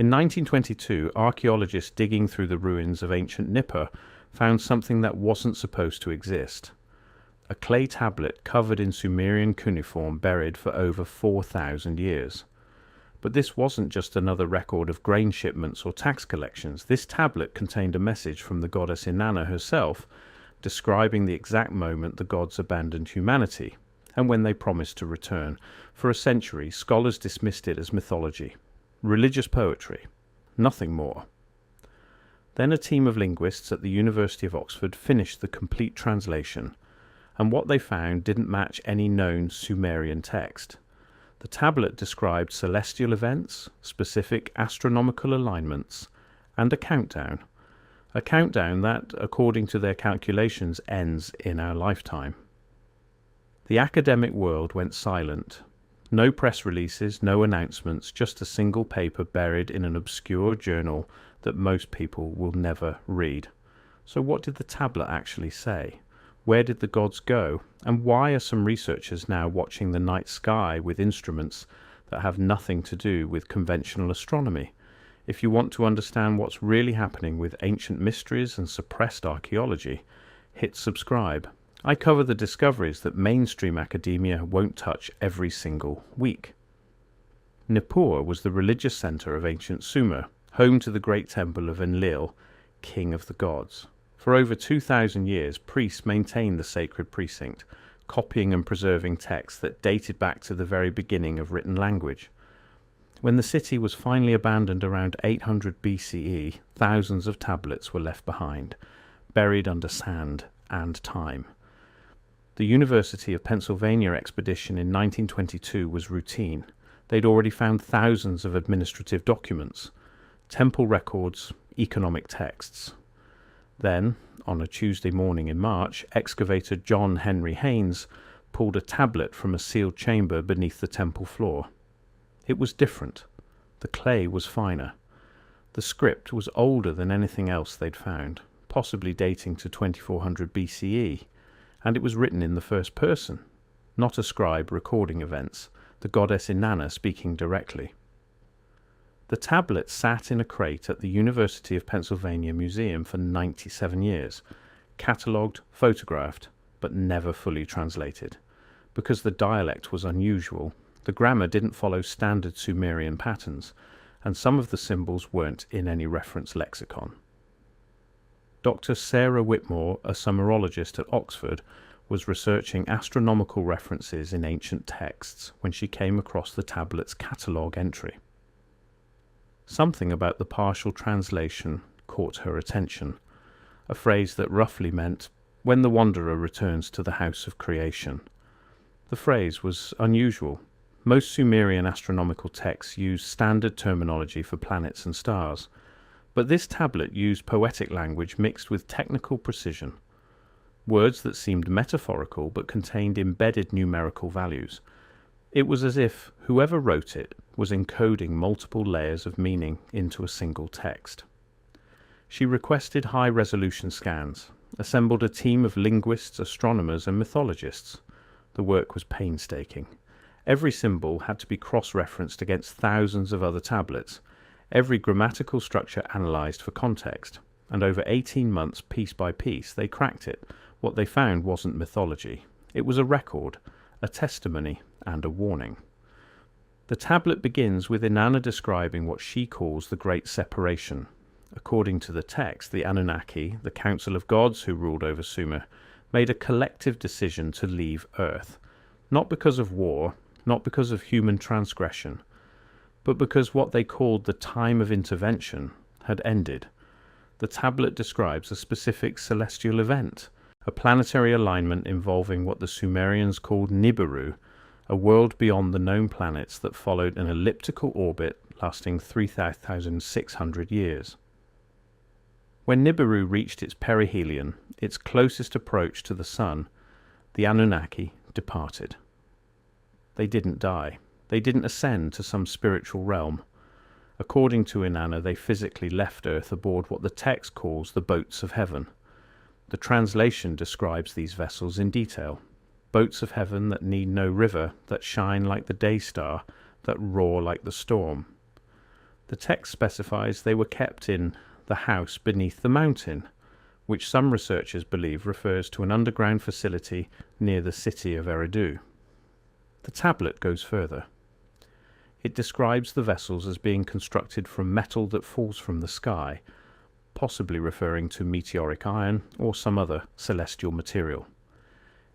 In 1922, archaeologists digging through the ruins of ancient Nippur found something that wasn't supposed to exist. A clay tablet covered in Sumerian cuneiform buried for over 4,000 years. But this wasn't just another record of grain shipments or tax collections. This tablet contained a message from the goddess Inanna herself, describing the exact moment the gods abandoned humanity, and when they promised to return. For a century, scholars dismissed it as mythology, religious poetry, nothing more. Then a team of linguists at the University of Oxford finished the complete translation, and what they found didn't match any known Sumerian text. The tablet described celestial events, specific astronomical alignments, and a countdown that, according to their calculations, ends in our lifetime. The academic world went silent. No press releases, no announcements, just a single paper buried in an obscure journal that most people will never read. So what did the tablet actually say? Where did the gods go? And why are some researchers now watching the night sky with instruments that have nothing to do with conventional astronomy? If you want to understand what's really happening with ancient mysteries and suppressed archaeology, hit subscribe. I cover the discoveries that mainstream academia won't touch every single week. Nippur was the religious center of ancient Sumer, home to the great temple of Enlil, king of the gods. For over 2,000 years, priests maintained the sacred precinct, copying and preserving texts that dated back to the very beginning of written language. When the city was finally abandoned around 800 BCE, thousands of tablets were left behind, buried under sand and time. The University of Pennsylvania expedition in 1922 was routine. They'd already found thousands of administrative documents, temple records, economic texts. Then, on a Tuesday morning in March, excavator John Henry Haynes pulled a tablet from a sealed chamber beneath the temple floor. It was different. The clay was finer. The script was older than anything else they'd found, possibly dating to 2400 BCE, and it was written in the first person, not a scribe recording events, the goddess Inanna speaking directly. The tablet sat in a crate at the University of Pennsylvania Museum for 97 years, catalogued, photographed, but never fully translated. Because the dialect was unusual, the grammar didn't follow standard Sumerian patterns, and some of the symbols weren't in any reference lexicon. Dr. Sarah Whitmore, a Sumerologist at Oxford, was researching astronomical references in ancient texts when she came across the tablet's catalogue entry. Something about the partial translation caught her attention, a phrase that roughly meant, "when the wanderer returns to the house of creation." The phrase was unusual. Most Sumerian astronomical texts used standard terminology for planets and stars, but this tablet used poetic language mixed with technical precision. Words that seemed metaphorical but contained embedded numerical values. It was as if whoever wrote it was encoding multiple layers of meaning into a single text. She requested high-resolution scans, assembled a team of linguists, astronomers, and mythologists. The work was painstaking. Every symbol had to be cross-referenced against thousands of other tablets, every grammatical structure analysed for context, and over 18 months, piece by piece, they cracked it. What they found wasn't mythology. It was a record, a testimony, and a warning. The tablet begins with Inanna describing what she calls the Great Separation. According to the text, the Anunnaki, the council of gods who ruled over Sumer, made a collective decision to leave Earth, not because of war, not because of human transgression, but because what they called the time of intervention had ended. The tablet describes a specific celestial event, a planetary alignment involving what the Sumerians called Nibiru, a world beyond the known planets that followed an elliptical orbit lasting 3,600 years. When Nibiru reached its perihelion, its closest approach to the Sun, the Anunnaki departed. They didn't die. They didn't ascend to some spiritual realm. According to Inanna, they physically left Earth aboard what the text calls the boats of heaven. The translation describes these vessels in detail. Boats of heaven that need no river, that shine like the day star, that roar like the storm. The text specifies they were kept in the house beneath the mountain, which some researchers believe refers to an underground facility near the city of Eridu. The tablet goes further. It describes the vessels as being constructed from metal that falls from the sky, possibly referring to meteoric iron or some other celestial material.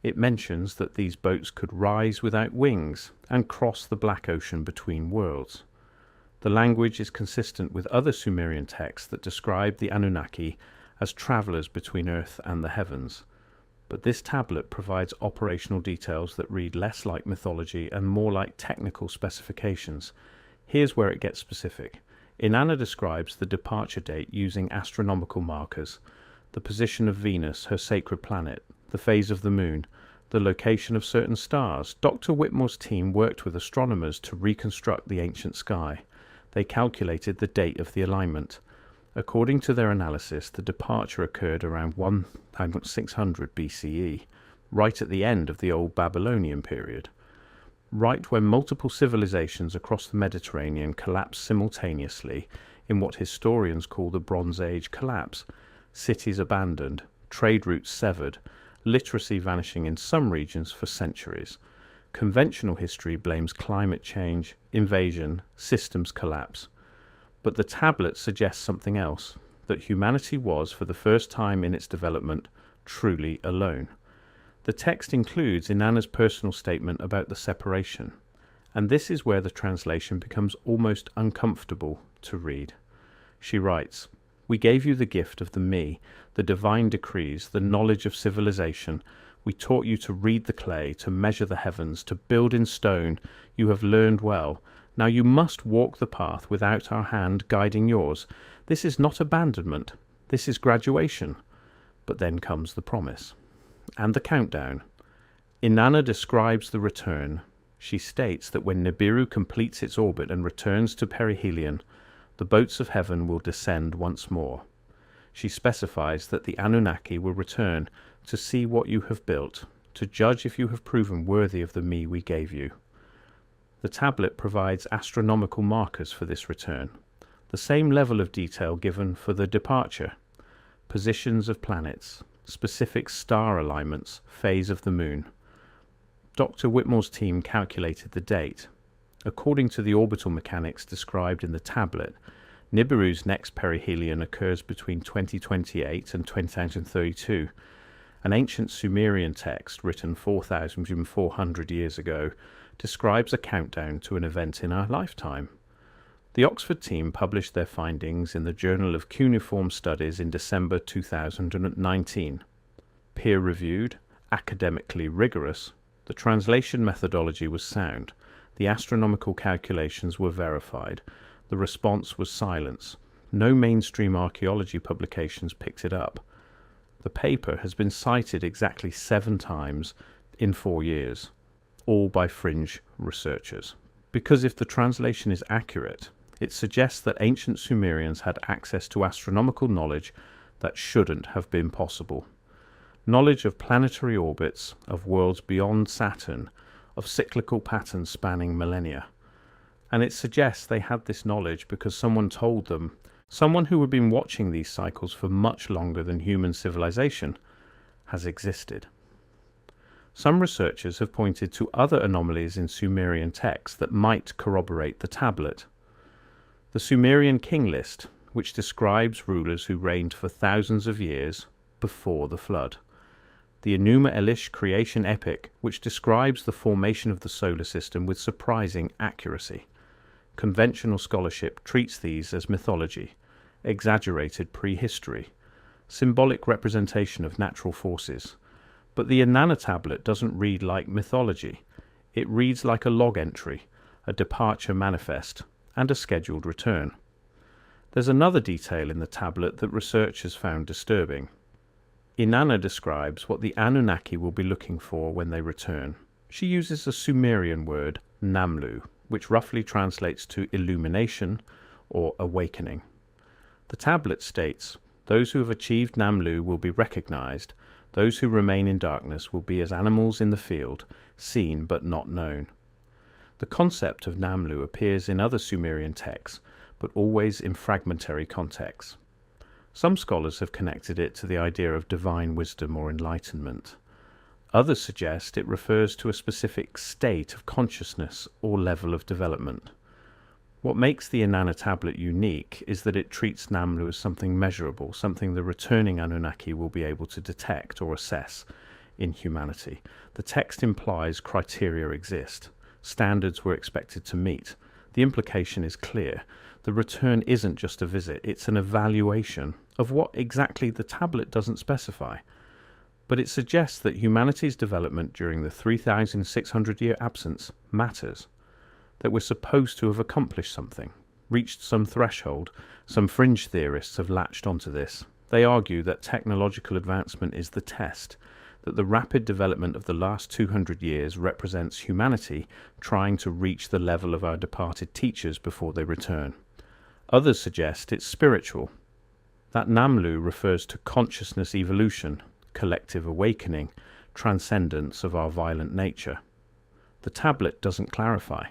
It mentions that these boats could rise without wings and cross the black ocean between worlds. The language is consistent with other Sumerian texts that describe the Anunnaki as travelers between Earth and the heavens. But this tablet provides operational details that read less like mythology and more like technical specifications. Here's where it gets specific. Inanna describes the departure date using astronomical markers, the position of Venus, her sacred planet, the phase of the moon, the location of certain stars. Dr. Whitmore's team worked with astronomers to reconstruct the ancient sky. They calculated the date of the alignment. According to their analysis, the departure occurred around 1600 BCE, right at the end of the Old Babylonian period, right when multiple civilizations across the Mediterranean collapsed simultaneously in what historians call the Bronze Age collapse, cities abandoned, trade routes severed, literacy vanishing in some regions for centuries. Conventional history blames climate change, invasion, systems collapse. But the tablet suggests something else, that humanity was, for the first time in its development, truly alone. The text includes Inanna's personal statement about the separation, and this is where the translation becomes almost uncomfortable to read. She writes, "We gave you the gift of the me, the divine decrees, the knowledge of civilization. We taught you to read the clay, to measure the heavens, to build in stone. You have learned well. Now you must walk the path without our hand guiding yours. This is not abandonment. This is graduation." But then comes the promise. And the countdown. Inanna describes the return. She states that when Nibiru completes its orbit and returns to perihelion, the boats of heaven will descend once more. She specifies that the Anunnaki will return to see what you have built, to judge if you have proven worthy of the me we gave you. The tablet provides astronomical markers for this return, the same level of detail given for the departure, positions of planets, specific star alignments, phase of the moon. Dr. Whitmore's team calculated the date. According to the orbital mechanics described in the tablet, Nibiru's next perihelion occurs between 2028 and 2032. An ancient Sumerian text written 4,400 years ago describes a countdown to an event in our lifetime. The Oxford team published their findings in the Journal of Cuneiform Studies in December 2019. Peer-reviewed, academically rigorous, the translation methodology was sound, the astronomical calculations were verified, the response was silence. No mainstream archaeology publications picked it up. The paper has been cited exactly 7 times in 4 years, all by fringe researchers. Because if the translation is accurate, it suggests that ancient Sumerians had access to astronomical knowledge that shouldn't have been possible. Knowledge of planetary orbits, of worlds beyond Saturn, of cyclical patterns spanning millennia. And it suggests they had this knowledge because someone told them, someone who had been watching these cycles for much longer than human civilization has existed. Some researchers have pointed to other anomalies in Sumerian texts that might corroborate the tablet. The Sumerian king list, which describes rulers who reigned for thousands of years before the flood. The Enuma Elish creation epic, which describes the formation of the solar system with surprising accuracy. Conventional scholarship treats these as mythology, exaggerated prehistory, symbolic representation of natural forces. But the Inanna tablet doesn't read like mythology. It reads like a log entry, a departure manifest, and a scheduled return. There's another detail in the tablet that researchers found disturbing. Inanna describes what the Anunnaki will be looking for when they return. She uses a Sumerian word, namlu, which roughly translates to illumination or awakening. The tablet states, "Those who have achieved namlu will be recognized. Those who remain in darkness will be as animals in the field, seen but not known." The concept of namlu appears in other Sumerian texts, but always in fragmentary contexts. Some scholars have connected it to the idea of divine wisdom or enlightenment. Others suggest it refers to a specific state of consciousness or level of development. What makes the Inanna tablet unique is that it treats Namlu as something measurable, something the returning Anunnaki will be able to detect or assess in humanity. The text implies criteria exist. Standards we're expected to meet. The implication is clear. The return isn't just a visit, it's an evaluation of what exactly the tablet doesn't specify. But it suggests that humanity's development during the 3,600-year absence matters, that we're supposed to have accomplished something, reached some threshold. Some fringe theorists have latched onto this. They argue that technological advancement is the test, that the rapid development of the last 200 years represents humanity trying to reach the level of our departed teachers before they return. Others suggest it's spiritual, that Namlu refers to consciousness evolution, collective awakening, transcendence of our violent nature. The tablet doesn't clarify.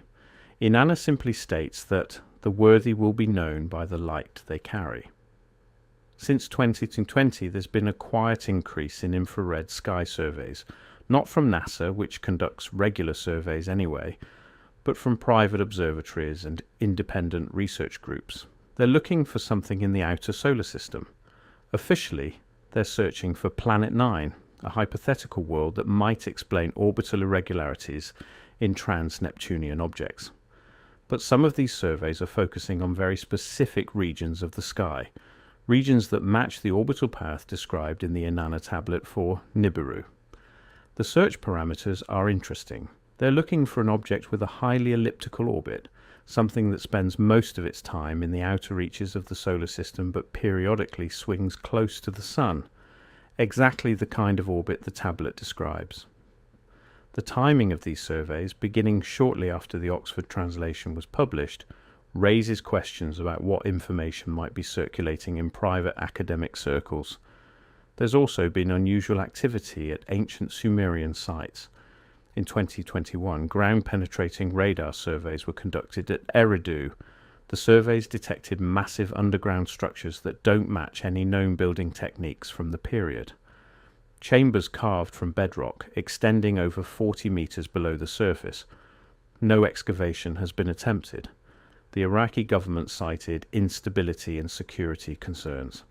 Inanna simply states that the worthy will be known by the light they carry. Since 2020, there's been a quiet increase in infrared sky surveys, not from NASA, which conducts regular surveys anyway, but from private observatories and independent research groups. They're looking for something in the outer solar system. Officially, they're searching for Planet 9, a hypothetical world that might explain orbital irregularities in trans-Neptunian objects. But some of these surveys are focusing on very specific regions of the sky, regions that match the orbital path described in the Inanna tablet for Nibiru. The search parameters are interesting. They're looking for an object with a highly elliptical orbit, something that spends most of its time in the outer reaches of the solar system but periodically swings close to the Sun, exactly the kind of orbit the tablet describes. The timing of these surveys, beginning shortly after the Oxford translation was published, raises questions about what information might be circulating in private academic circles. There's also been unusual activity at ancient Sumerian sites. In 2021, ground-penetrating radar surveys were conducted at Eridu. The surveys detected massive underground structures that don't match any known building techniques from the period. Chambers carved from bedrock, extending over 40 meters below the surface. No excavation has been attempted. The Iraqi government cited instability and security concerns.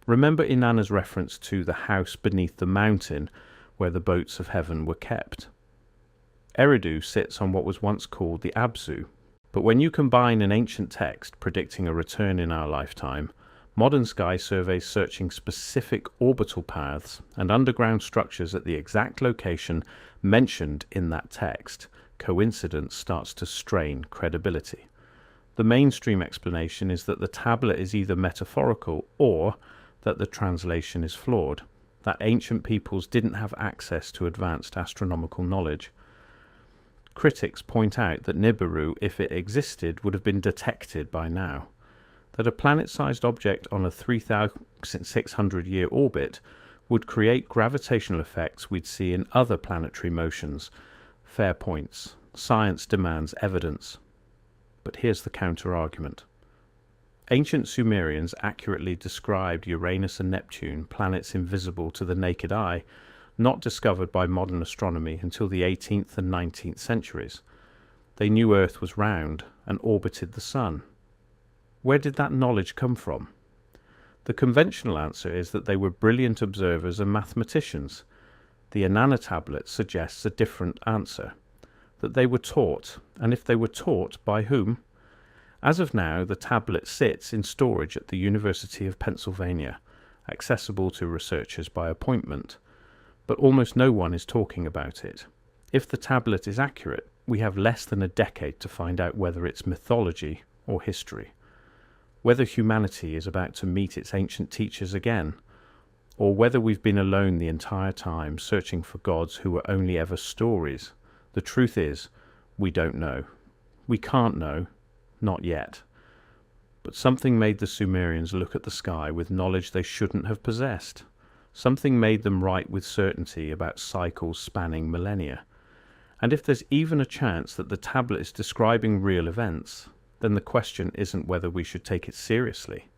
Remember Inanna's reference to the house beneath the mountain where the boats of heaven were kept. Eridu sits on what was once called the Abzu, but when you combine an ancient text predicting a return in our lifetime, modern sky surveys searching specific orbital paths and underground structures at the exact location mentioned in that text, coincidence starts to strain credibility. The mainstream explanation is that the tablet is either metaphorical or that the translation is flawed, that ancient peoples didn't have access to advanced astronomical knowledge. Critics point out that Nibiru, if it existed, would have been detected by now, that a planet-sized object on a 3,600-year orbit would create gravitational effects we'd see in other planetary motions. Fair points. Science demands evidence. But here's the counter-argument. Ancient Sumerians accurately described Uranus and Neptune, planets invisible to the naked eye, not discovered by modern astronomy until the 18th and 19th centuries. They knew Earth was round and orbited the Sun. Where did that knowledge come from? The conventional answer is that they were brilliant observers and mathematicians. The Inanna tablet suggests a different answer, that they were taught, and if they were taught, by whom? As of now, the tablet sits in storage at the University of Pennsylvania, accessible to researchers by appointment, but almost no one is talking about it. If the tablet is accurate, we have less than a decade to find out whether it's mythology or history, whether humanity is about to meet its ancient teachers again, or whether we've been alone the entire time searching for gods who were only ever stories. The truth is, we don't know. We can't know, not yet. But something made the Sumerians look at the sky with knowledge they shouldn't have possessed. Something made them write with certainty about cycles spanning millennia. And if there's even a chance that the tablet is describing real events, then the question isn't whether we should take it seriously.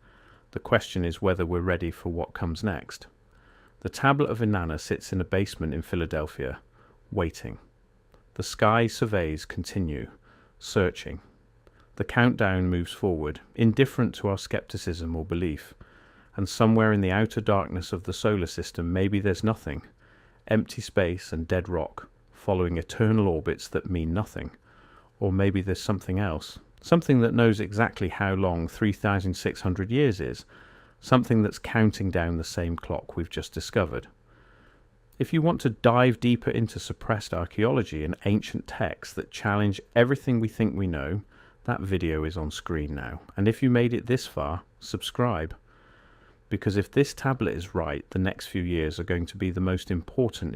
The question is whether we're ready for what comes next. The Tablet of Inanna sits in a basement in Philadelphia, waiting. The sky surveys continue, searching. The countdown moves forward, indifferent to our skepticism or belief. And somewhere in the outer darkness of the solar system, maybe there's nothing. Empty space and dead rock, following eternal orbits that mean nothing. Or maybe there's something else. Something that knows exactly how long 3,600 years is. Something that's counting down the same clock we've just discovered. If you want to dive deeper into suppressed archaeology and ancient texts that challenge everything we think we know, that video is on screen now. And if you made it this far, subscribe. Because if this tablet is right, the next few years are going to be the most important